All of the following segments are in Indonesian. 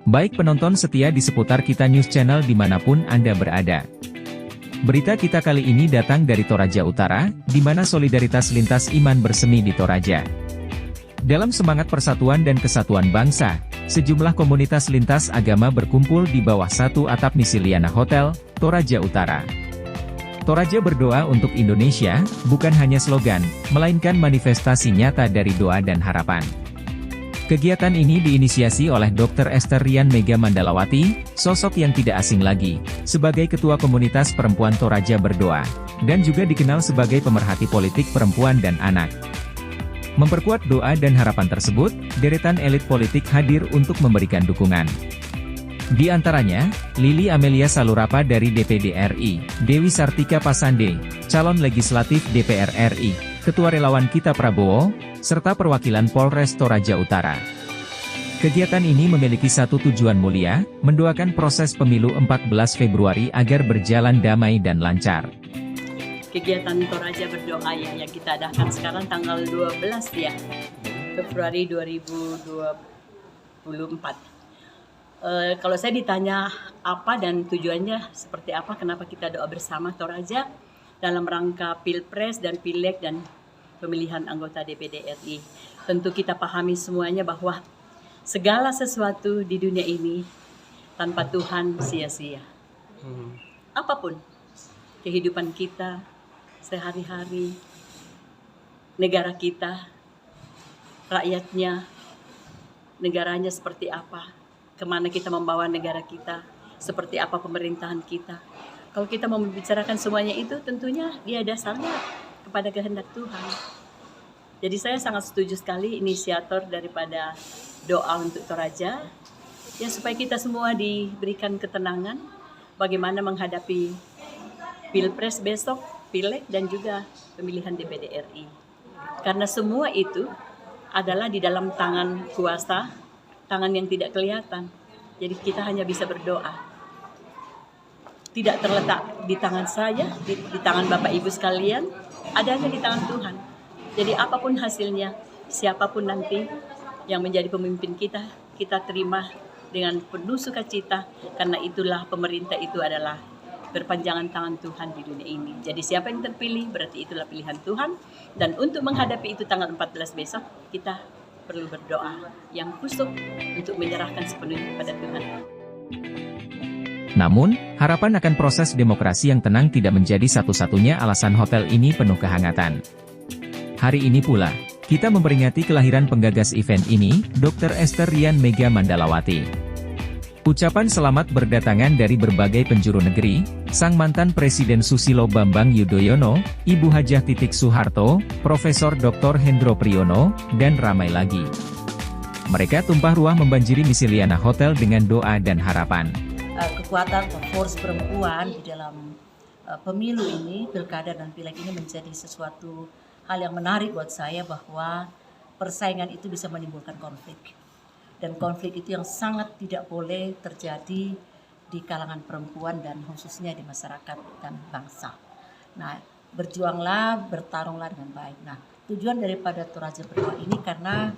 Baik penonton setia di seputar Kita News Channel dimanapun Anda berada. Berita kita kali ini datang dari Toraja Utara, di mana solidaritas lintas iman bersemi di Toraja. Dalam semangat persatuan dan kesatuan bangsa, sejumlah komunitas lintas agama berkumpul di bawah satu atap Misiliana Hotel, Toraja Utara. Toraja berdoa untuk Indonesia, bukan hanya slogan, melainkan manifestasi nyata dari doa dan harapan. Kegiatan ini diinisiasi oleh Dr. Esther Rian Mega Mandalawati, sosok yang tidak asing lagi, sebagai Ketua Komunitas Perempuan Toraja Berdoa, dan juga dikenal sebagai pemerhati politik perempuan dan anak. Memperkuat doa dan harapan tersebut, deretan elit politik hadir untuk memberikan dukungan. Di antaranya, Lili Amelia Salurapa dari DPD RI, Dewi Sartika Pasande, calon legislatif DPR RI, Ketua Relawan Kita Prabowo, serta perwakilan Polres Toraja Utara. Kegiatan ini memiliki satu tujuan mulia, mendoakan proses pemilu 14 Februari agar berjalan damai dan lancar. Kegiatan Toraja Berdoa yang kita adakan sekarang tanggal 12 ya, Februari 2024. Kalau saya ditanya apa dan tujuannya seperti apa, kenapa kita doa bersama Toraja dalam rangka Pilpres dan Pileg dan pemilihan anggota DPD RI. Tentu kita pahami semuanya bahwa segala sesuatu di dunia ini tanpa Tuhan sia-sia. Apapun kehidupan kita sehari-hari, negara kita, rakyatnya, negaranya seperti apa, kemana kita membawa negara kita, seperti apa pemerintahan kita. Kalau kita mau membicarakan semuanya itu, tentunya dia dasarnya kepada kehendak Tuhan. Jadi saya sangat setuju sekali inisiator daripada doa untuk Toraja, ya supaya kita semua diberikan ketenangan bagaimana menghadapi Pilpres besok, Pileg dan juga pemilihan DPD RI. Karena semua itu adalah di dalam tangan kuasa, tangan yang tidak kelihatan. Jadi kita hanya bisa berdoa. Tidak terletak di tangan saya, di tangan Bapak Ibu sekalian, adanya di tangan Tuhan. Jadi apapun hasilnya, siapapun nanti yang menjadi pemimpin kita, kita terima dengan penuh sukacita, karena itulah pemerintah itu adalah berpanjangan tangan Tuhan di dunia ini. Jadi siapa yang terpilih, berarti itulah pilihan Tuhan. Dan untuk menghadapi itu tanggal 14 besok, kita perlu berdoa yang khusyuk untuk menyerahkan sepenuhnya kepada Tuhan. Namun, harapan akan proses demokrasi yang tenang tidak menjadi satu-satunya alasan hotel ini penuh kehangatan. Hari ini pula, kita memperingati kelahiran penggagas event ini, Dr. Esther Rian Mega Mandalawati. Ucapan selamat berdatangan dari berbagai penjuru negeri, sang mantan Presiden Susilo Bambang Yudhoyono, Ibu Hajah Titik Soeharto, Profesor Dr. Hendro Priyono, dan ramai lagi. Mereka tumpah ruah membanjiri Misiliana Hotel dengan doa dan harapan. Kekuatan atau force perempuan di dalam pemilu ini, pilkada dan pileg ini menjadi sesuatu hal yang menarik buat saya, bahwa persaingan itu bisa menimbulkan konflik. Dan konflik itu yang sangat tidak boleh terjadi di kalangan perempuan dan khususnya di masyarakat dan bangsa. Nah, berjuanglah, bertarunglah dengan baik. Nah, tujuan daripada Toraja Berdoa ini karena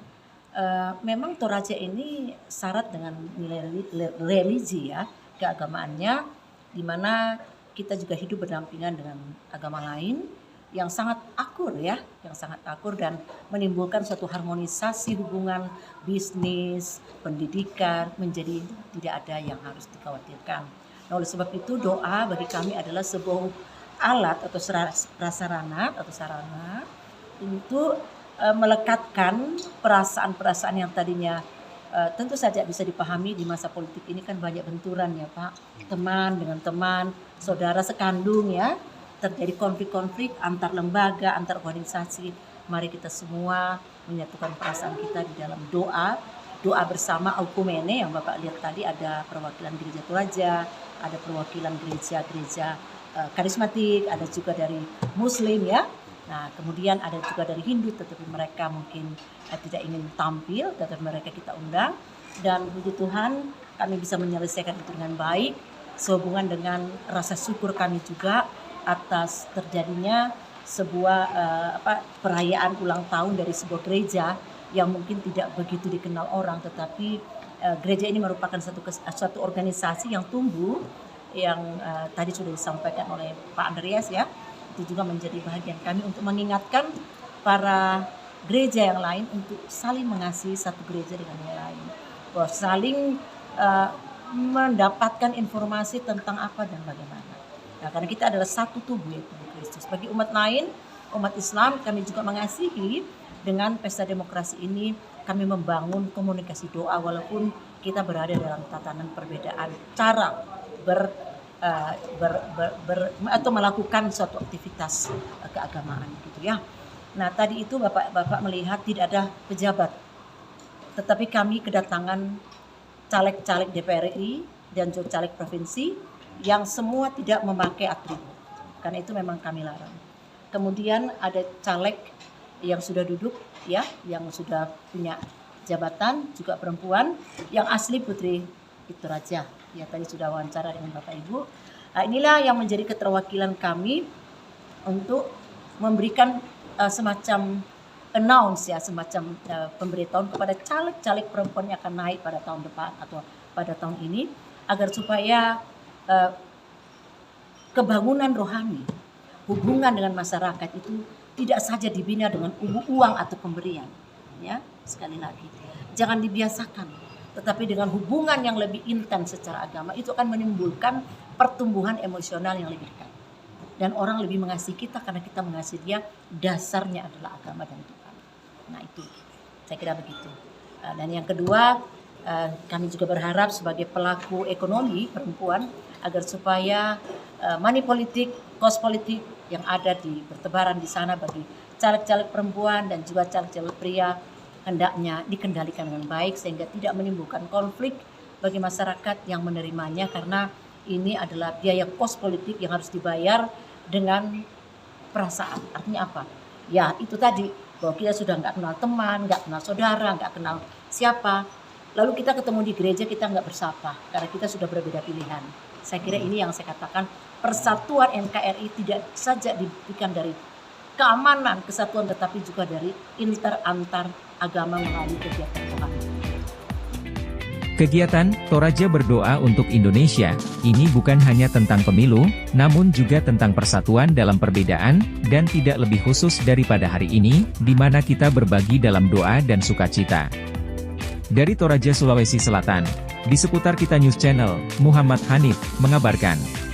memang Toraja ini syarat dengan nilai religi ya, keagamaannya, di mana kita juga hidup berdampingan dengan agama lain yang sangat akur ya, yang sangat akur dan menimbulkan suatu harmonisasi hubungan bisnis, pendidikan, menjadi tidak ada yang harus dikhawatirkan. Nah, oleh sebab itu doa bagi kami adalah sebuah alat atau sarana untuk melekatkan perasaan-perasaan yang tadinya tentu saja bisa dipahami di masa politik ini kan banyak benturan ya Pak, teman dengan teman, saudara sekandung ya, terjadi konflik-konflik antar lembaga, antar organisasi. Mari kita semua menyatukan perasaan kita di dalam doa bersama Aukumene yang Bapak lihat tadi, ada perwakilan gereja Toraja, ada perwakilan gereja karismatik, ada juga dari Muslim ya. Nah, kemudian ada juga dari Hindu, tetapi mereka mungkin tidak ingin tampil, tetapi mereka kita undang. Dan puji Tuhan, kami bisa menyelesaikan itu dengan baik, sehubungan dengan rasa syukur kami juga atas terjadinya sebuah perayaan ulang tahun dari sebuah gereja yang mungkin tidak begitu dikenal orang, tetapi gereja ini merupakan suatu organisasi yang tumbuh, yang tadi sudah disampaikan oleh Pak Andreas ya. Itu juga menjadi bahagian kami untuk mengingatkan para gereja yang lain untuk saling mengasihi satu gereja dengan yang lain, bahwa saling mendapatkan informasi tentang apa dan bagaimana. Nah, karena kita adalah satu tubuh yaitu Kristus. Bagi umat lain, umat Islam, kami juga mengasihi. Dengan pesta demokrasi ini kami membangun komunikasi doa walaupun kita berada dalam tatanan perbedaan cara atau melakukan suatu aktivitas keagamaan gitu ya. Nah, tadi itu Bapak melihat tidak ada pejabat, tetapi kami kedatangan caleg-caleg DPR RI dan juga caleg provinsi yang semua tidak memakai atribut, karena itu memang kami larang. Kemudian ada caleg yang sudah duduk ya, yang sudah punya jabatan, juga perempuan yang asli Putri Toraja. Ya, tadi sudah wawancara dengan Bapak Ibu. Nah, inilah yang menjadi keterwakilan kami untuk memberikan semacam announce ya, semacam pemberitahuan kepada caleg-caleg perempuan yang akan naik pada tahun depan atau pada tahun ini, agar supaya kebangunan rohani, hubungan dengan masyarakat itu tidak saja dibina dengan uang atau pemberian. Ya, sekali lagi, jangan dibiasakan, tetapi dengan hubungan yang lebih intens secara agama itu akan menimbulkan pertumbuhan emosional yang lebih dekat. Dan orang lebih mengasihi kita karena kita mengasihi dia, dasarnya adalah agama dan Tuhan. Nah, itu saya kira begitu. Dan yang kedua, kami juga berharap sebagai pelaku ekonomi perempuan agar supaya money politik, cost politik yang ada di bertebaran di sana bagi caleg-caleg perempuan dan juga caleg-caleg pria hendaknya dikendalikan dengan baik sehingga tidak menimbulkan konflik bagi masyarakat yang menerimanya, karena ini adalah biaya cost politik yang harus dibayar dengan perasaan. Artinya apa? Ya itu tadi, bahwa kita sudah nggak kenal teman, nggak kenal saudara, nggak kenal siapa, lalu kita ketemu di gereja kita nggak bersapa karena kita sudah berbeda pilihan. Saya kira ini yang saya katakan, persatuan NKRI tidak saja diberikan dari keamanan, kesatuan, tetapi juga dari antar agama melalui kegiatan rohani. Kegiatan Toraja Berdoa untuk Indonesia ini bukan hanya tentang pemilu, namun juga tentang persatuan dalam perbedaan, dan tidak lebih khusus daripada hari ini, di mana kita berbagi dalam doa dan sukacita. Dari Toraja, Sulawesi Selatan, di seputar Kita News Channel, Muhammad Hanif mengabarkan.